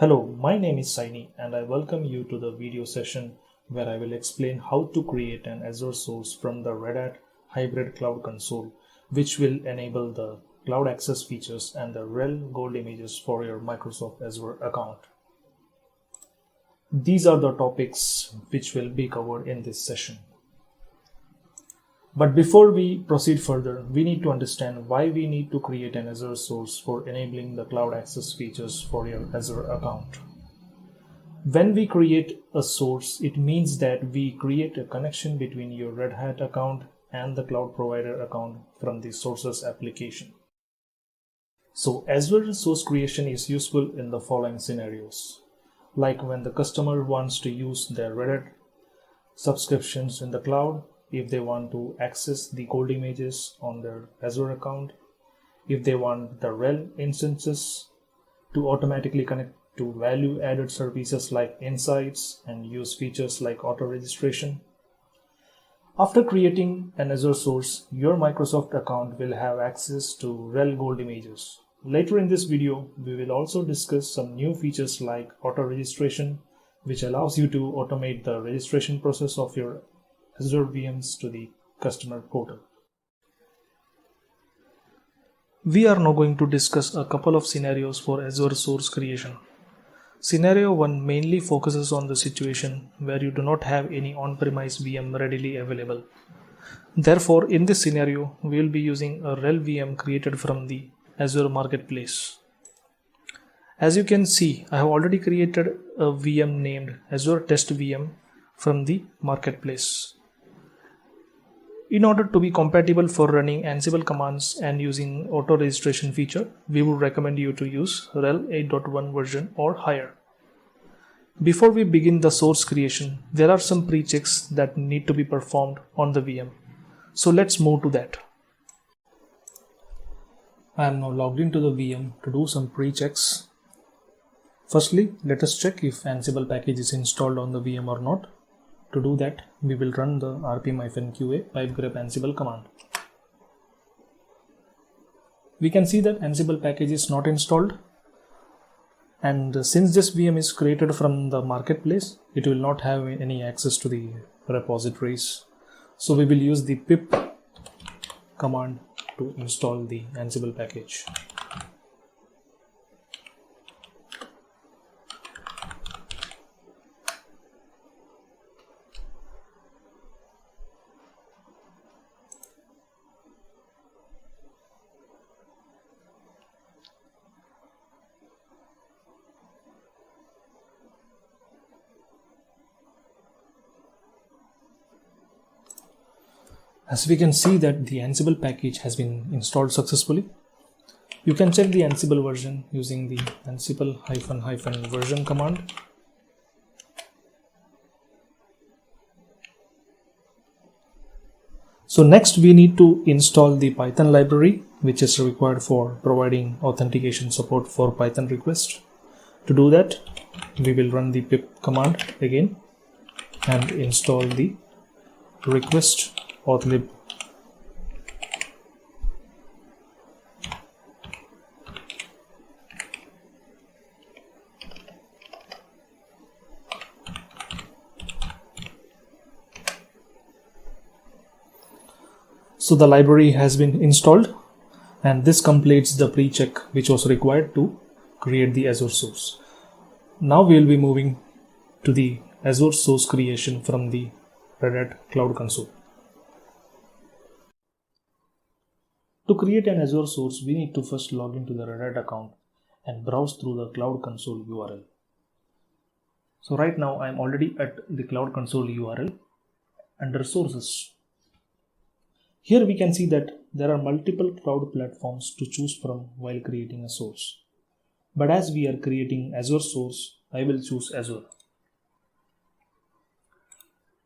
Hello, my name is Saini and I welcome you to the video session where I will explain how to create an Azure source from the Red Hat Hybrid Cloud Console, which will enable the cloud access features and the RHEL gold images for your Microsoft Azure account. These are the topics which will be covered in this session. But before we proceed further, we need to understand why we need to create an Azure source for enabling the cloud access features for your Azure account. When we create a source, it means that we create a connection between your Red Hat account and the cloud provider account from the sources application. So Azure source creation is useful in the following scenarios. Like when the customer wants to use their Red Hat subscriptions in the cloud, if they want to access the gold images on their Azure account, if they want the RHEL instances to automatically connect to value-added services like Insights and use features like auto-registration. After creating an Azure source, your Microsoft account will have access to RHEL gold images. Later in this video, we will also discuss some new features like auto-registration, which allows you to automate the registration process of your Azure VMs to the customer portal. We are now going to discuss a couple of scenarios for Azure source creation. Scenario 1 mainly focuses on the situation where you do not have any on-premise VM readily available. Therefore, in this scenario, we will be using a RHEL VM created from the Azure Marketplace. As you can see, I have already created a VM named Azure Test VM from the Marketplace. In order to be compatible for running Ansible commands and using auto registration feature, we would recommend you to use RHEL 8.1 version or higher. Before we begin the source creation, there are some pre-checks that need to be performed on the VM. So let's move to that. I am now logged into the VM to do some pre-checks. Firstly, let us check if Ansible package is installed on the VM or not. To do that, we will run the rpm-qa pipegrep ansible command. We can see that Ansible package is not installed, and since this VM is created from the marketplace, it will not have any access to the repositories. So we will use the pip command to install the Ansible package. As we can see that the Ansible package has been installed successfully. You can check the Ansible version using the Ansible -- version command. So next we need to install the Python library, which is required for providing authentication support for Python requests. To do that, we will run the pip command again and install the request auth-lib. So the library has been installed, and this completes the pre-check which was required to create the Azure source. Now we will be moving to the Azure source creation from the Red Hat Cloud Console. To create an Azure source, we need to first log into the Red Hat account and browse through the Cloud Console URL. So right now I am already at the Cloud Console URL under Sources. Here we can see that there are multiple cloud platforms to choose from while creating a source. But as we are creating Azure source, I will choose Azure.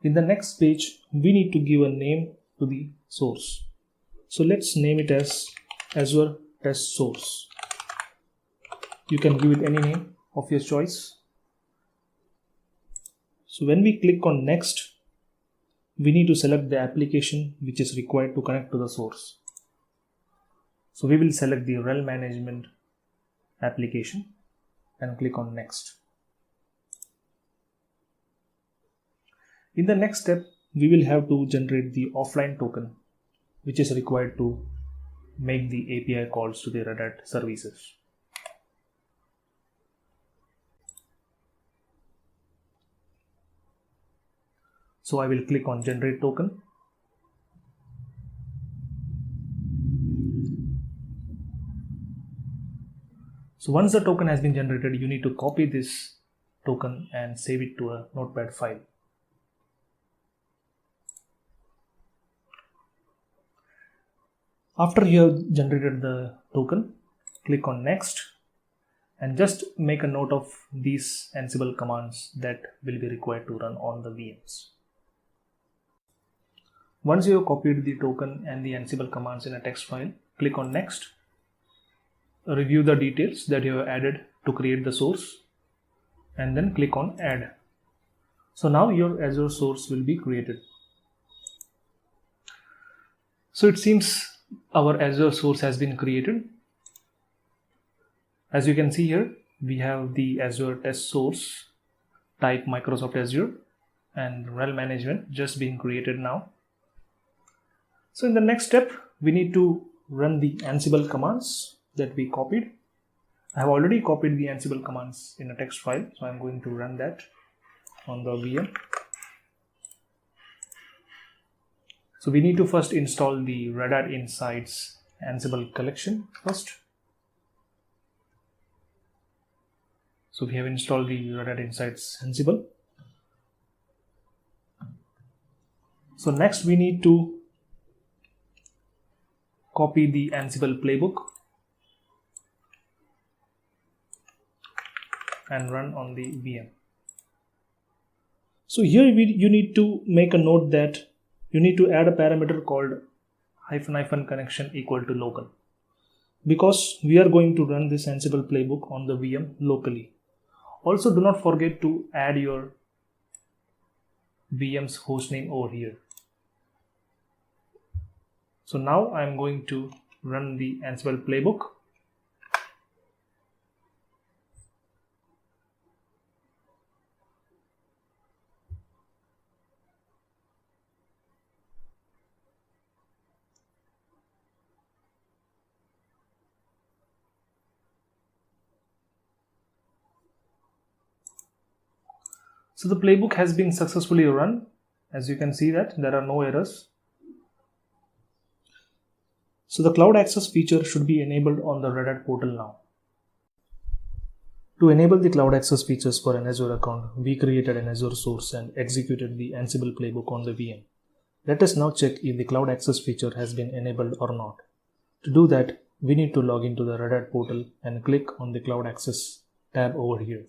In the next page, we need to give a name to the source. So let's name it as Azure Test Source. You can give it any name of your choice. So when we click on Next, we need to select the application which is required to connect to the source. So we will select the RHEL management application and click on Next. In the next step, we will have to generate the offline token, which is required to make the API calls to the Red Hat services. So I will click on Generate Token. So once the token has been generated, you need to copy this token and save it to a notepad file. After you have generated the token, click on Next and just make a note of these Ansible commands that will be required to run on the VMs. Once you have copied the token and the Ansible commands in a text file, click on Next. Review the details that you have added to create the source and then click on Add. So now your Azure source will be created. So it seems our Azure source has been created. As you can see here, we have the Azure test source type Microsoft Azure and rel management just being created now. So in the next step, we need to run the Ansible commands that we copied. I have already copied the Ansible commands in a text file, so I'm going to run that on the VM. So we need to first install the Red Hat Insights Ansible collection first. So we have installed the Red Hat Insights Ansible. So next we need to copy the Ansible playbook and run on the VM. So here you need to make a note that you need to add a parameter called -- connection equal to local, because we are going to run this Ansible playbook on the VM locally. Also, do not forget to add your VM's hostname over here. So now I'm going to run the Ansible playbook. So the playbook has been successfully run. As you can see that there are no errors. So the cloud access feature should be enabled on the Red Hat portal now. To enable the cloud access features for an Azure account, we created an Azure source and executed the Ansible playbook on the VM. Let us now check if the cloud access feature has been enabled or not. To do that, we need to log into the Red Hat portal and click on the cloud access tab over here.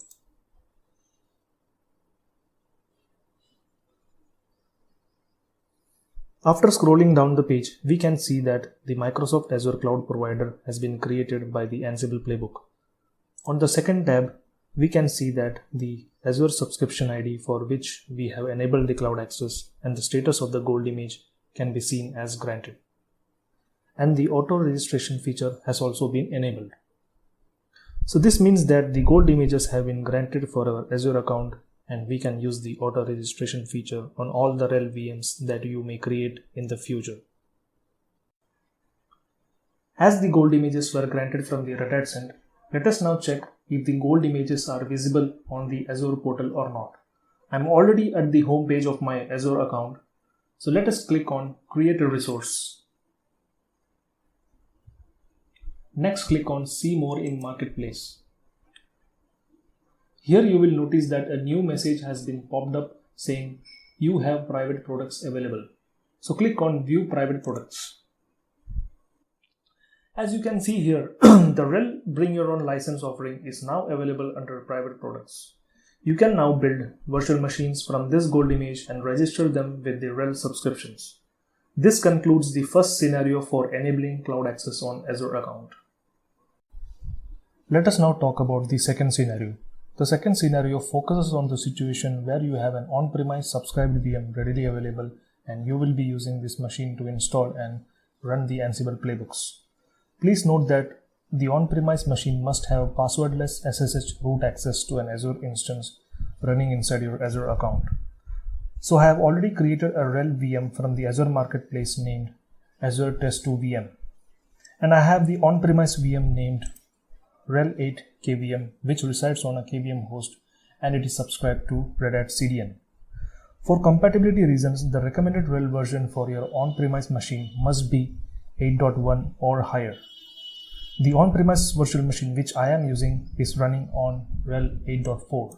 After scrolling down the page, we can see that the Microsoft Azure Cloud Provider has been created by the Ansible playbook. On the second tab, we can see that the Azure subscription ID for which we have enabled the cloud access and the status of the gold image can be seen as granted. And the auto registration feature has also been enabled. So this means that the gold images have been granted for our Azure account, and we can use the auto registration feature on all the rel VMs that you may create in the future. As the gold images were granted from the Red Hat Cent, let us now check if the gold images are visible on the Azure portal or not. I'm already at the home page of my Azure account, so let us click on Create a Resource. Next, click on See More in Marketplace. Here you will notice that a new message has been popped up saying you have private products available. So click on View Private Products. As you can see here, the rel Bring Your Own license offering is now available under private products. You can now build virtual machines from this gold image and register them with the rel subscriptions. This concludes the first scenario for enabling cloud access on Azure account. Let us now talk about the second scenario. The second scenario focuses on the situation where you have an on-premise subscribed VM readily available and you will be using this machine to install and run the Ansible playbooks. Please note that the on-premise machine must have passwordless SSH root access to an Azure instance running inside your Azure account. So I have already created a rel VM from the Azure Marketplace named Azure Test2 VM. And I have the on-premise VM named rel8 KVM, which resides on a KVM host, and it is subscribed to Red Hat CDN. For compatibility reasons, the recommended rel version for your on-premise machine must be 8.1 or higher. The on-premise virtual machine which I am using is running on rel 8.4.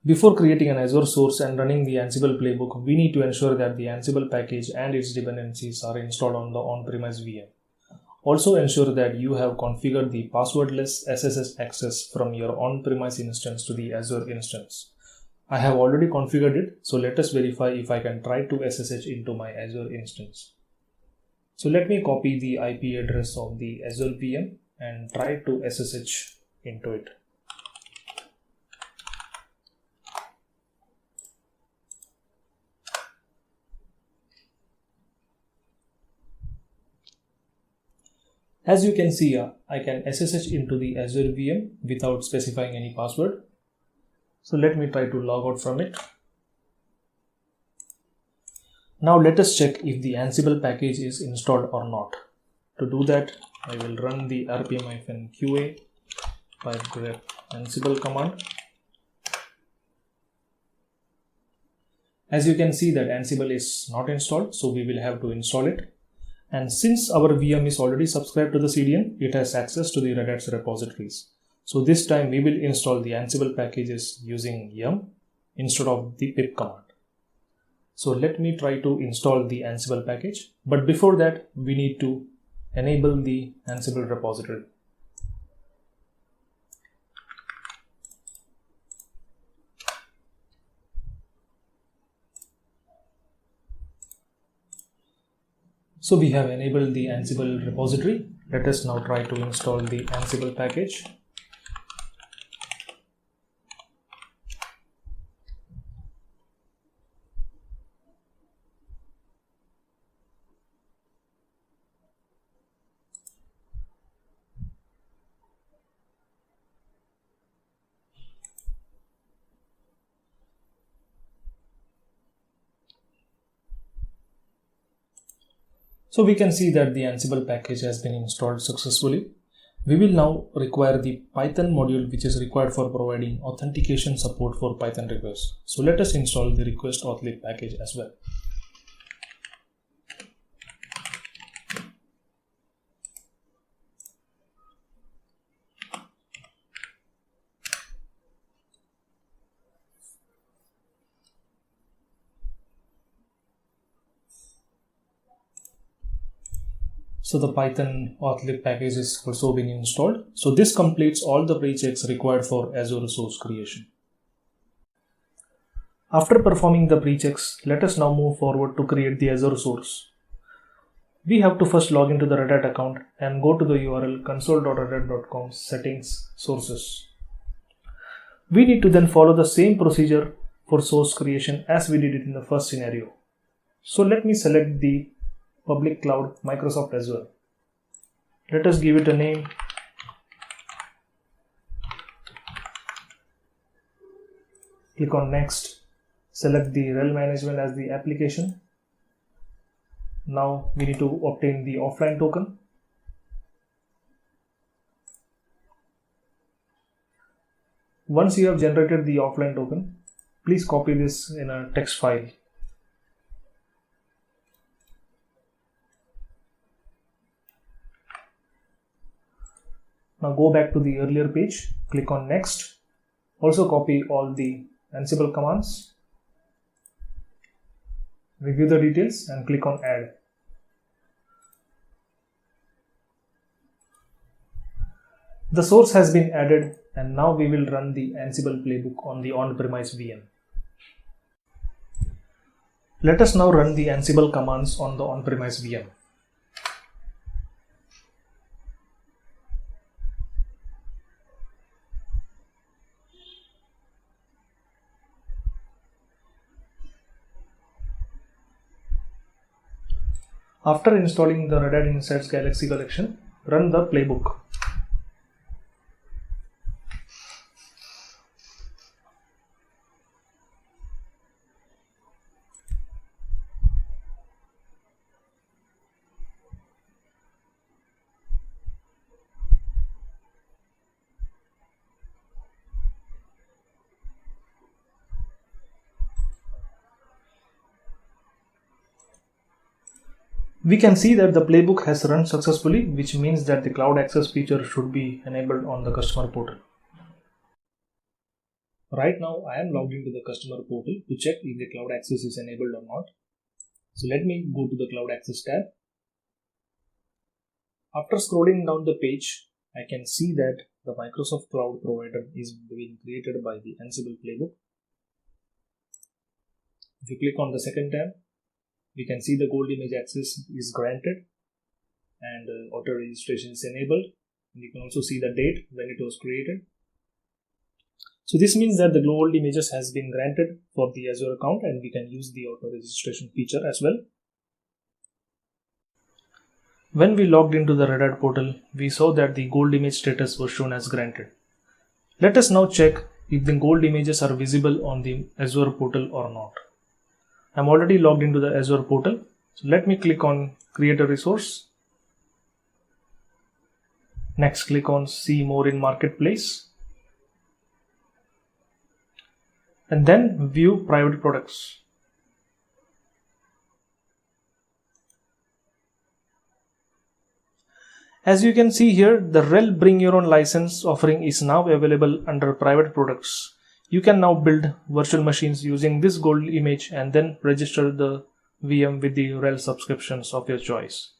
Before creating an Azure source and running the Ansible playbook, we need to ensure that the Ansible package and its dependencies are installed on the on-premise VM. Also ensure that you have configured the passwordless SSH access from your on-premise instance to the Azure instance. I have already configured it, so let us verify if I can try to SSH into my Azure instance. So let me copy the IP address of the Azure VM and try to SSH into it. As you can see, I can SSH into the Azure VM without specifying any password. So let me try to log out from it. Now let us check if the Ansible package is installed or not. To do that, I will run the rpm-qa grep Ansible command. As you can see that Ansible is not installed, so we will have to install it. And since our VM is already subscribed to the CDN, it has access to the Red Hat's repositories. So this time we will install the Ansible packages using yum instead of the pip command. So let me try to install the Ansible package. But before that, we need to enable the Ansible repository. So we have enabled the Ansible repository. Let us now try to install the Ansible package. So we can see that the Ansible package has been installed successfully. We will now require the Python module which is required for providing authentication support for Python requests. So let us install the request auth package as well. So the Python auth package is also been installed. So this completes all the pre-checks required for Azure source creation. After performing the pre-checks, let us now move forward to create the Azure source. We have to first log into the Red Hat account and go to the URL console.redhat.com settings sources. We need to then follow the same procedure for source creation as we did it in the first scenario. So let me select the public cloud Microsoft Azure. Let us give it a name. Click on next. Select the rel management as the application. Now we need to obtain the offline token. Once you have generated the offline token, please copy this in a text file. Now go back to the earlier page, click on next. Also copy all the Ansible commands. Review the details and click on add. The source has been added and now we will run the Ansible playbook on the on-premise VM. Let us now run the Ansible commands on the on-premise VM. After installing the Red Hat Insights Galaxy collection, run the playbook. We can see that the playbook has run successfully, which means that the cloud access feature should be enabled on the customer portal. Right now, I am logged into the customer portal to check if the cloud access is enabled or not. So let me go to the cloud access tab. After scrolling down the page, I can see that the Microsoft Cloud Provider is being created by the Ansible playbook. If you click on the second tab, we can see the gold image access is granted and auto registration is enabled. And you can also see the date when it was created. So this means that the gold images has been granted for the Azure account and we can use the auto registration feature as well. When we logged into the Red Hat portal, we saw that the gold image status was shown as granted. Let us now check if the gold images are visible on the Azure portal or not. I'm already logged into the Azure portal. So let me click on Create a Resource. Next, click on See More in Marketplace. And then View Private Products. As you can see here, the RHEL Bring Your Own License offering is now available under Private Products. You can now build virtual machines using this gold image and then register the VM with the RHEL subscriptions of your choice.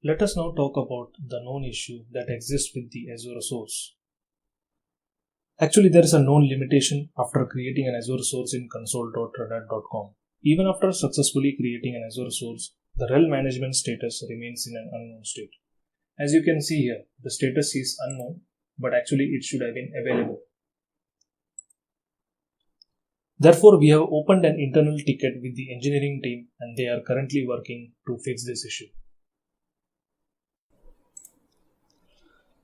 Let us now talk about the known issue that exists with the Azure source. Actually, there is a known limitation after creating an Azure source in console.redhat.com. Even after successfully creating an Azure source, the RHEL management status remains in an unknown state. As you can see here, the status is unknown, but actually it should have been available. Therefore, we have opened an internal ticket with the engineering team and they are currently working to fix this issue.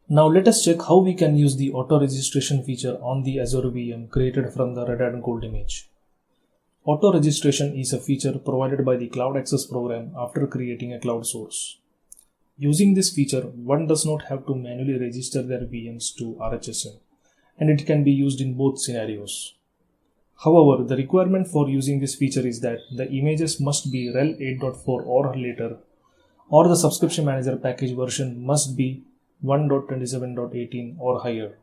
Now let us check how we can use the auto registration feature on the Azure VM created from the Red Hat Gold image. Auto registration is a feature provided by the Cloud Access program after creating a cloud source. Using this feature, one does not have to manually register their VMs to RHSM, and it can be used in both scenarios. However, the requirement for using this feature is that the images must be RHEL 8.4 or later, or the subscription manager package version must be 1.27.18 or higher.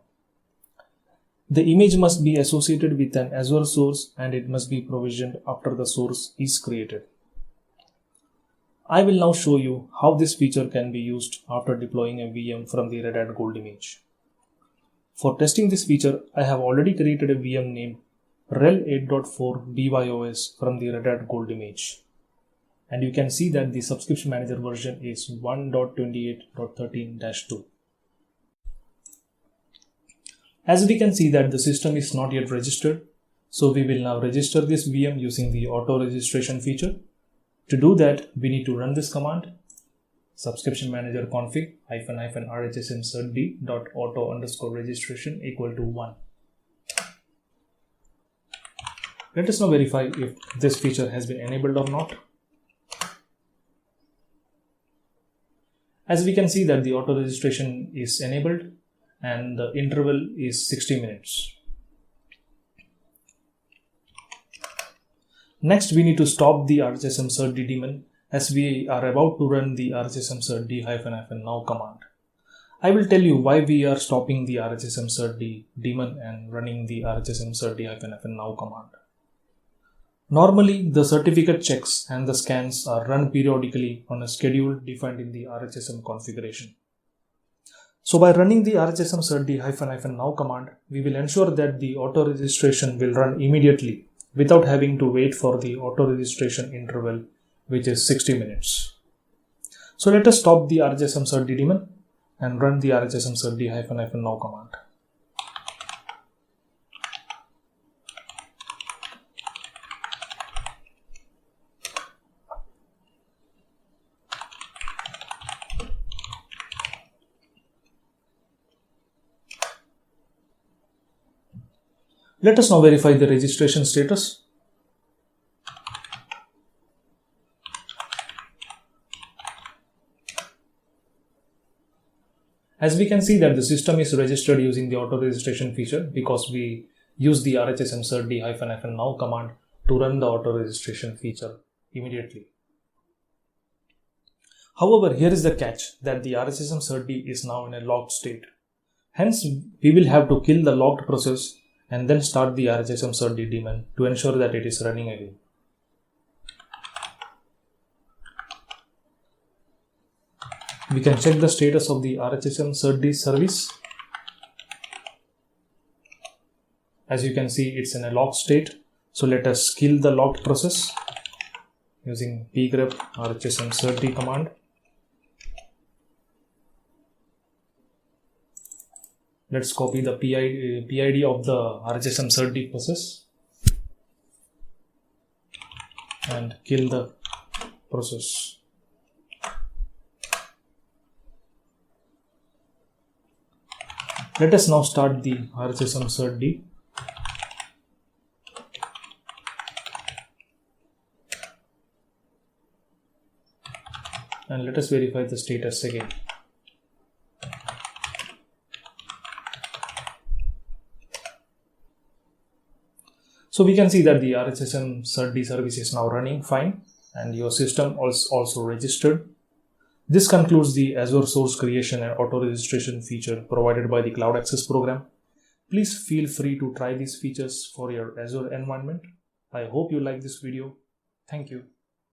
The image must be associated with an Azure source and it must be provisioned after the source is created. I will now show you how this feature can be used after deploying a VM from the Red Hat Gold image. For testing this feature, I have already created a VM named RHEL 8.4 BYOS from the Red Hat Gold image. And you can see that the subscription manager version is 1.28.13-2. As we can see that the system is not yet registered, so we will now register this VM using the auto registration feature. To do that, we need to run this command subscription manager config -rhsm cert_d.auto_registration = 1. Let us now verify if this feature has been enabled or not. As we can see that the auto registration is enabled and the interval is 60 minutes. Next, we need to stop the RHSM cert_d daemon as we are about to run the RHSM cert_d -now command. I will tell you why we are stopping the RHSM cert_d daemon and running the RHSM cert_d -now command. Normally, the certificate checks and the scans are run periodically on a schedule defined in the RHSM configuration. So by running the RHSM cert_d -now command, we will ensure that the auto registration will run immediately without having to wait for the auto registration interval, which is 60 minutes. So let us stop the RHSM cert_d daemon and run the RHSM cert_d -now command. Let us now verify the registration status. As we can see that the system is registered using the auto registration feature because we use the RHSM cert -now command to run the auto registration feature immediately. However, here is the catch that the RHSM cert is now in a locked state. Hence, we will have to kill the locked process and then start the RHSM cert daemon to ensure that it is running again. We can check the status of the RHSM cert service. As you can see, it's in a locked state. So let us kill the locked process using pgrep RHSM cert command. Let's copy the PID of the RHSM cert process and kill the process. Let us now start the RHSM cert and let us verify the status again. So we can see that the RHSM cert service is now running fine and your system is also registered. This concludes the Azure source creation and auto registration feature provided by the Cloud Access program. Please feel free to try these features for your Azure environment. I hope you like this video. Thank you.